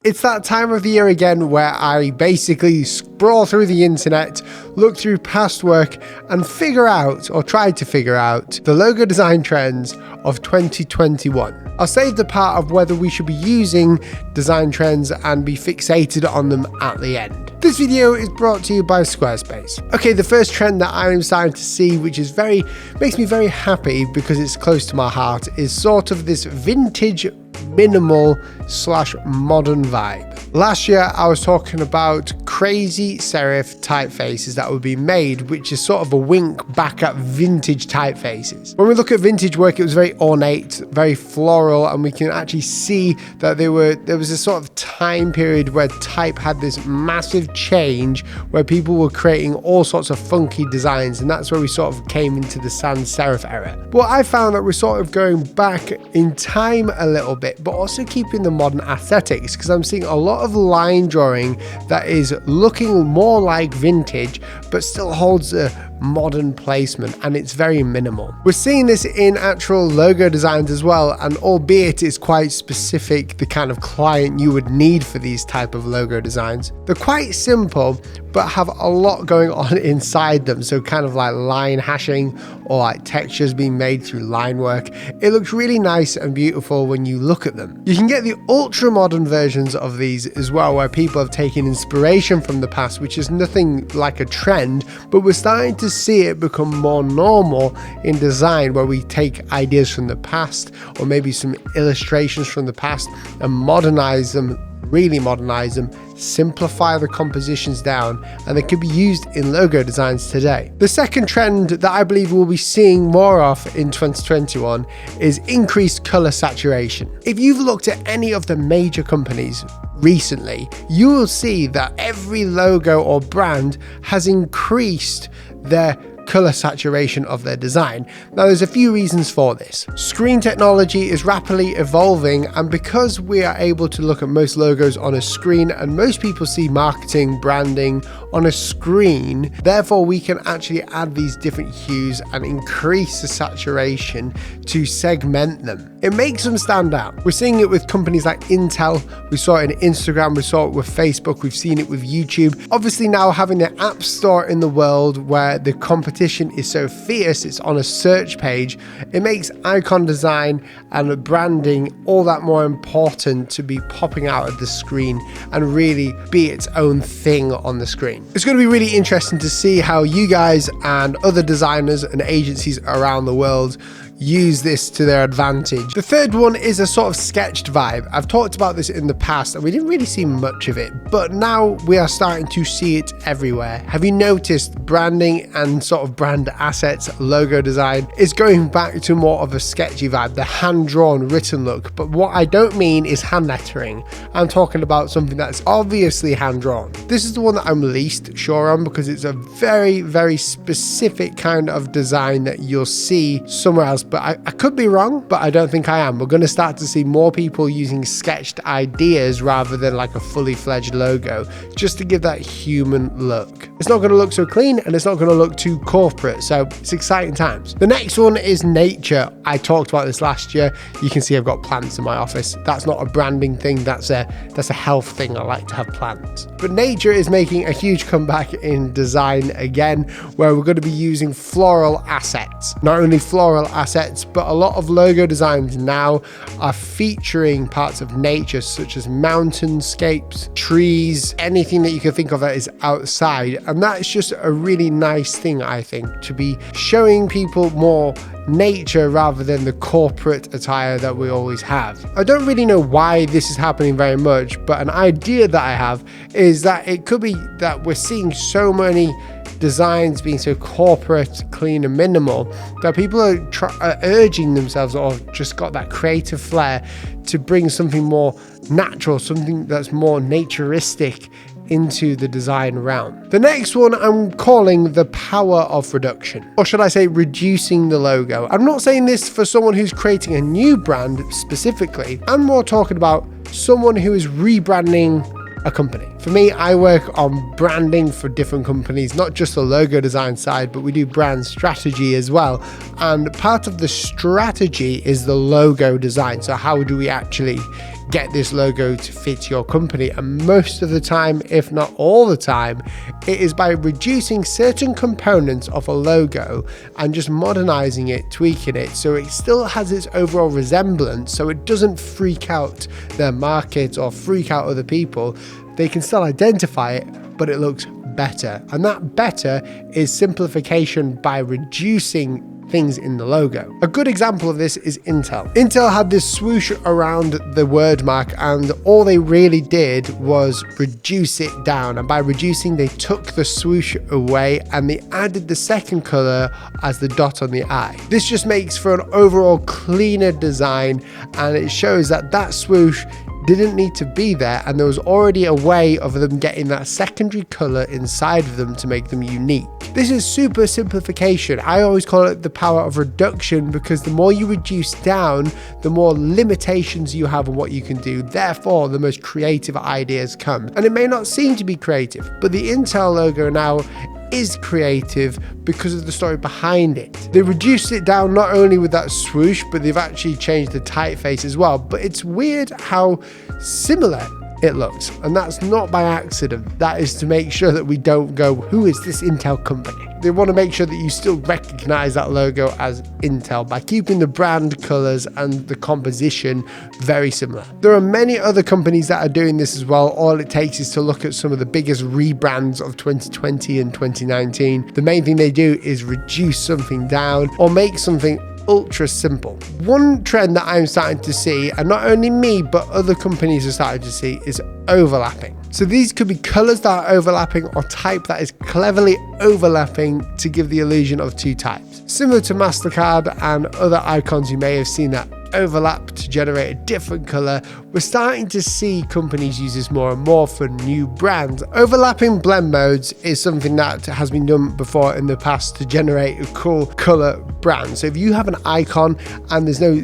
It's that time of the year again where I basically sprawl through the internet, look through past work and figure out, or try to figure out, the logo design trends of 2021. I'll save the part of whether we should be using design trends and be fixated on them at the end. This video is brought to you by Squarespace. Okay, the first trend that I'm starting to see, which is makes me very happy because it's close to my heart, is sort of this vintage minimal / modern vibe. Last year I was talking about crazy serif typefaces that would be made, which is sort of a wink back at vintage typefaces. When we look at vintage work, it was very ornate, very floral, and we can actually see that there was a sort of time period where type had this massive change where people were creating all sorts of funky designs, and that's where we sort of came into the sans serif era. But I found that we're sort of going back in time a little bit, but also keeping the modern aesthetics, because I'm seeing a lot of line drawing that is looking more like vintage but still holds a modern placement, and it's very minimal. We're seeing this in actual logo designs as well, and albeit it's quite specific the kind of client you would need for these type of logo designs, they're quite simple but have a lot going on inside them, so kind of like line hashing or like textures being made through line work. It looks really nice and beautiful when you look at them. You can get the ultra modern versions of these as well, where people have taken inspiration from the past, which is nothing like a trend, but we're starting to see it become more normal in design, where we take ideas from the past or maybe some illustrations from the past and modernize them, really modernize them, simplify the compositions down, and they could be used in logo designs today. The second trend that I believe we'll be seeing more of in 2021 is increased color saturation. If you've looked at any of the major companies recently, you will see that every logo or brand has increased their color saturation of their design. Now, there's a few reasons for this. Screen technology is rapidly evolving, and because we are able to look at most logos on a screen, and most people see marketing, branding on a screen, therefore we can actually add these different hues and increase the saturation to segment them. It makes them stand out. We're seeing it with companies like Intel, we saw it in Instagram, we saw it with Facebook, we've seen it with YouTube. Obviously now having the app store in the world where the competition is so fierce, it's on a search page, it makes icon design and branding all that more important to be popping out of the screen and really be its own thing on the screen. It's going to be really interesting to see how you guys and other designers and agencies around the world use this to their advantage. The third one is a sort of sketched vibe. I've talked about this in the past and we didn't really see much of it, but now we are starting to see it everywhere. Have you noticed branding and sort of brand assets, logo design is going back to more of a sketchy vibe, the hand-drawn written look? But what I don't mean is hand lettering. I'm talking about something that's obviously hand-drawn. This is the one that I'm least sure on, because it's a very, very specific kind of design that you'll see somewhere else. But I could be wrong, but I don't think I am. We're going to start to see more people using sketched ideas rather than like a fully fledged logo, just to give that human look. It's not going to look so clean and it's not going to look too corporate, so it's exciting times. The next one is nature. I talked about this last year. You can see I've got plants in my office. That's not a branding thing, that's a health thing. I like to have plants. But nature is making a huge comeback in design again, where we're going to be using floral assets. Not only floral assets, but a lot of logo designs now are featuring parts of nature, such as mountainscapes, trees, anything that you can think of that is outside. And that's just a really nice thing, I think, to be showing people more nature rather than the corporate attire that we always have. I don't really know why this is happening very much, but an idea that I have is that it could be that we're seeing so many designs being so corporate, clean and minimal that people are urging themselves, or just got that creative flair, to bring something more natural, something that's more naturistic into the design realm. The next one I'm calling the power of reduction, or should I say reducing the logo. I'm not saying this for someone who's creating a new brand specifically. I'm more talking about someone who is rebranding a company. For me, I work on branding for different companies, not just the logo design side, but we do brand strategy as well. And part of the strategy is the logo design. So how do we actually get this logo to fit your company. And most of the time, if not all the time, it is by reducing certain components of a logo and just modernizing it, tweaking it so it still has its overall resemblance, so it doesn't freak out their market or freak out other people. They can still identify it, but it looks better. And that better is simplification by reducing things in the logo. A good example of this is Intel. Intel had this swoosh around the word mark, and all they really did was reduce it down. And by reducing, they took the swoosh away and they added the second color as the dot on the I. This just makes for an overall cleaner design, and it shows that that swoosh didn't need to be there, and there was already a way of them getting that secondary color inside of them to make them unique. This is super simplification. I always call it the power of reduction, because the more you reduce down, the more limitations you have on what you can do. Therefore, the most creative ideas come. And it may not seem to be creative, but the Intel logo now is creative because of the story behind it. They reduced it down not only with that swoosh, but they've actually changed the typeface as well. But it's weird how similar it looks, and that's not by accident. That is to make sure that we don't go, who is this Intel company? They want to make sure that you still recognize that logo as Intel by keeping the brand colors and the composition very similar. There are many other companies that are doing this as well. All it takes is to look at some of the biggest rebrands of 2020 and 2019. The main thing they do is reduce something down or make something ultra simple. One trend that I'm starting to see, and not only me but other companies are starting to see, is overlapping. So these could be colors that are overlapping or type that is cleverly overlapping to give the illusion of two types. Similar to MasterCard and other icons, you may have seen that overlap to generate a different color. We're starting to see companies use this more and more for new brands. Overlapping blend modes is something that has been done before in the past to generate a cool color brand. So if you have an icon and there's no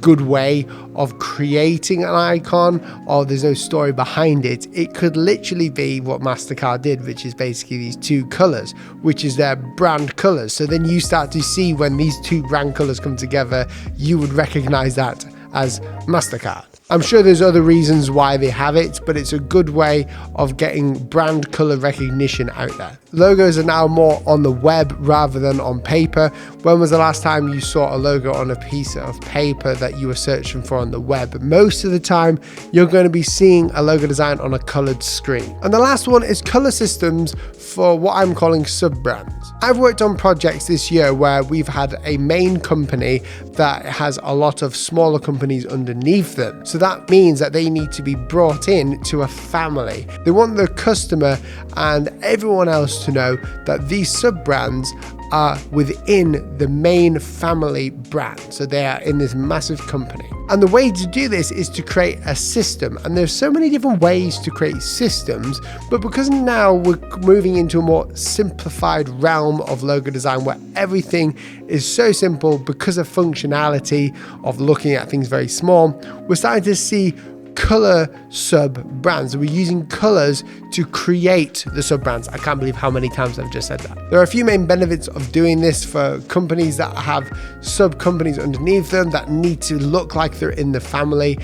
good way of creating an icon, or there's no story behind it, it could literally be what MasterCard did, which is basically these two colors, which is their brand colors. So then you start to see when these two brand colors come together, you would recognize that as MasterCard. I'm sure there's other reasons why they have it, but it's a good way of getting brand color recognition out there. Logos are now more on the web rather than on paper. When was the last time you saw a logo on a piece of paper that you were searching for on the web? Most of the time, you're going to be seeing a logo design on a colored screen. And the last one is color systems for what I'm calling sub-brands. I've worked on projects this year where we've had a main company that has a lot of smaller companies underneath them. So that means that they need to be brought in to a family. They want the customer and everyone else to know that these sub-brands are within the main family brand. So they are in this massive company. And the way to do this is to create a system. And there's so many different ways to create systems, but because now we're moving into a more simplified realm of logo design where everything is so simple because of functionality of looking at things very small, we're starting to see color sub brands. We're using colors to create the sub brands. I can't believe how many times I've just said that. There are a few main benefits of doing this for companies that have sub companies underneath them that need to look like they're in the family.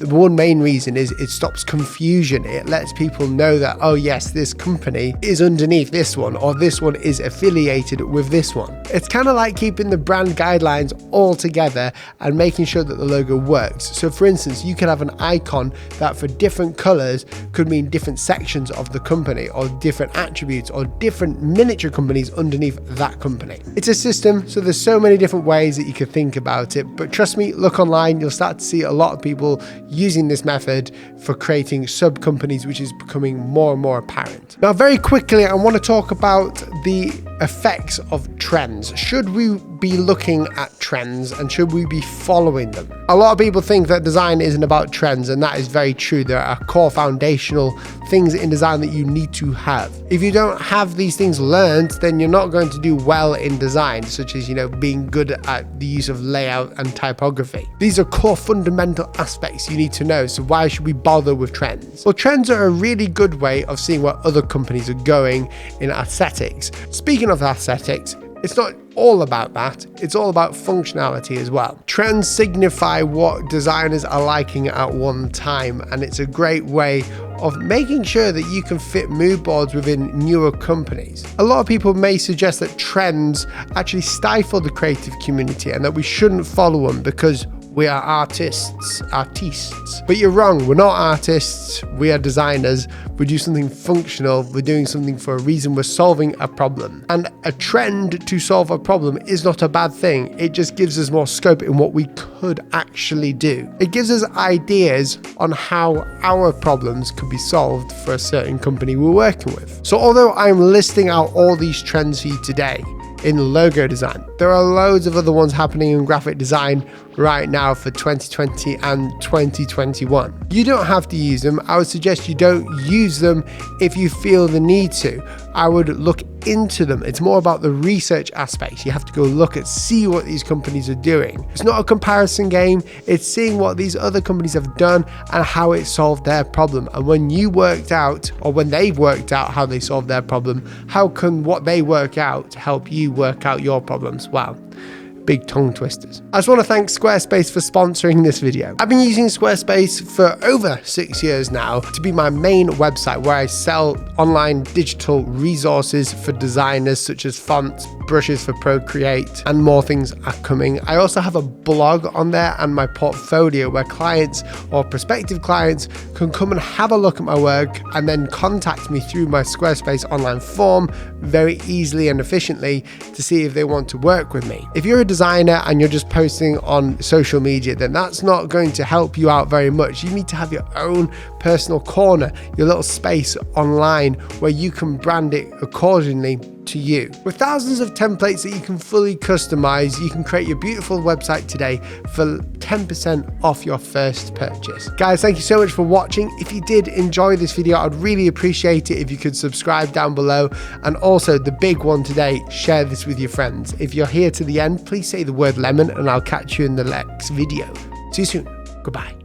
One main reason is it stops confusion. It lets people know that, oh yes, this company is underneath this one, or this one is affiliated with this one. It's kind of like keeping the brand guidelines all together and making sure that the logo works. So for instance, you could have an icon that for different colors could mean different sections of the company, or different attributes, or different miniature companies underneath that company. It's a system, so there's so many different ways that you could think about it, but trust me, look online, you'll start to see a lot of people using this method for creating sub companies, which is becoming more and more apparent. Now, very quickly, I want to talk about the effects of trends. Should we be looking at trends and should we be following them? A lot of people think that design isn't about trends, and that is very true. There are core foundational things in design that you need to have. If you don't have these things learned, then you're not going to do well in design, such as, being good at the use of layout and typography. These are core fundamental aspects you need to know. So why should we bother with trends? Well, trends are a really good way of seeing where other companies are going in aesthetics. Speaking of aesthetics, it's not all about that. It's all about functionality as well. Trends signify what designers are liking at one time, and it's a great way of making sure that you can fit mood boards within newer companies. A lot of people may suggest that trends actually stifle the creative community and that we shouldn't follow them because we are artists. But you're wrong, we're not artists, we are designers. We do something functional, we're doing something for a reason, we're solving a problem. And a trend to solve a problem is not a bad thing, it just gives us more scope in what we could actually do. It gives us ideas on how our problems could be solved for a certain company we're working with. So although I'm listing out all these trends for you today, in logo design, there are loads of other ones happening in graphic design right now for 2020 and 2021. You don't have to use them. I would suggest you don't use them if you feel the need to. I would look into them. It's more about the research aspects. You have to go look at, see what these companies are doing. It's not a comparison game. It's seeing what these other companies have done and how it solved their problem. And when you worked out, or when they've worked out how they solved their problem, how can what they work out help you work out your problems? Wow. Big tongue twisters. I just want to thank Squarespace for sponsoring this video. I've been using Squarespace for over 6 years now to be my main website where I sell online digital resources for designers such as fonts, brushes for Procreate, and more things are coming. I also have a blog on there and my portfolio where clients or prospective clients can come and have a look at my work and then contact me through my Squarespace online form very easily and efficiently to see if they want to work with me. If you're a designer and you're just posting on social media, then that's not going to help you out very much. You need to have your own personal corner, your little space online where you can brand it accordingly to you. With thousands of templates that you can fully customize, you can create your beautiful website today for 10% off your first purchase. Guys, thank you so much for watching. If you did enjoy this video, I'd really appreciate it if you could subscribe down below. And also the big one today, share this with your friends. If you're here to the end, please say the word lemon and I'll catch you in the next video. See you soon. Goodbye.